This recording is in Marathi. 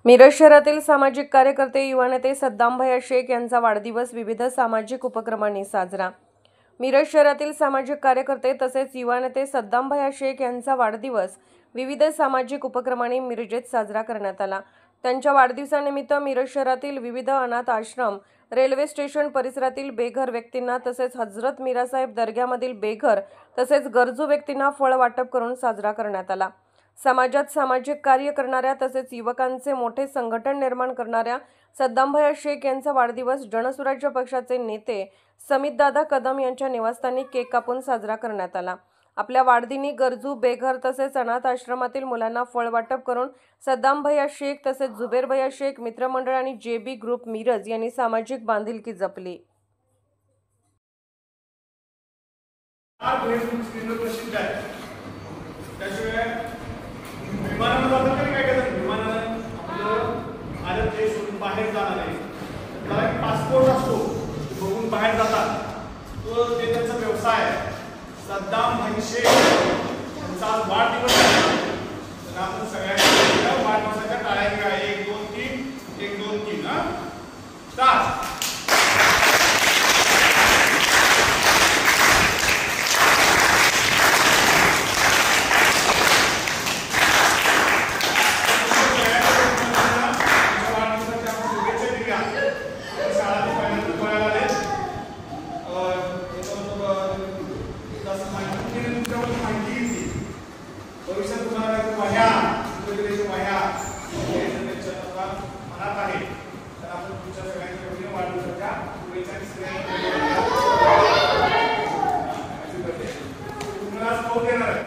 मिरज शहरातील सामाजिक कार्यकर्ते युवा नेते सद्दाम भैया शेख यांचा वाढदिवस विविध सामाजिक उपक्रमांनी साजरा। मिरज शहरातील सामाजिक कार्यकर्ते तसेच युवा नेते सद्दाम भैया शेख यांचा वाढदिवस विविध सामाजिक उपक्रमांनी मिरजेत साजरा करण्यात आला। त्यांच्या वाढदिवसानिमित्त मिरज शहरातील विविध अनाथ आश्रम, रेल्वे स्टेशन परिसरातील बेघर व्यक्तींना तसेच हजरत मीरासाहेब दर्ग्यामधील बेघर तसेच गरजू व्यक्तींना फळ वाटप करून साजरा करण्यात आला। समाजात सामाजिक कार्य करणाऱ्या तसेच युवकांचे मोठे संघटन निर्माण करणाऱ्या सद्दाम भैया शेख यांचा वाढदिवस जनसुराज्य पक्षाचे नेते समितदादा कदम यांच्या निवासस्थानी केक कापून साजरा करण्यात आला। आपल्या वाढदिनी गरजू, बेघर तसेच अनाथ आश्रमातील मुलांना फळ वाटप करून सद्दाम भैया शेख तसेच जुबेर भैया शेख मित्रमंडळ आणि जेबी ग्रुप मिरज यांनी सामाजिक बांधिलकी जपली। बाहेर जाणार आहे, त्याला एक पासपोर्ट असतो, बघून बाहेर जातात, तो ते त्यांचा व्यवसाय आहे। सद्दाम भैया शेख यांचा वाढदिवस आहे, तर आपण सगळ्यांना वाढदिवसाच्या टाळ्या घ्या। 1 2 3 1 2 3 हा स्टार्ट। भविष्यात तुम्हाला वह्या मनात आहे, तर आपण तुमच्या सगळ्यांच्या वाढदिवसाच्या शुभेच्छा तुम्हाला देणार आहे।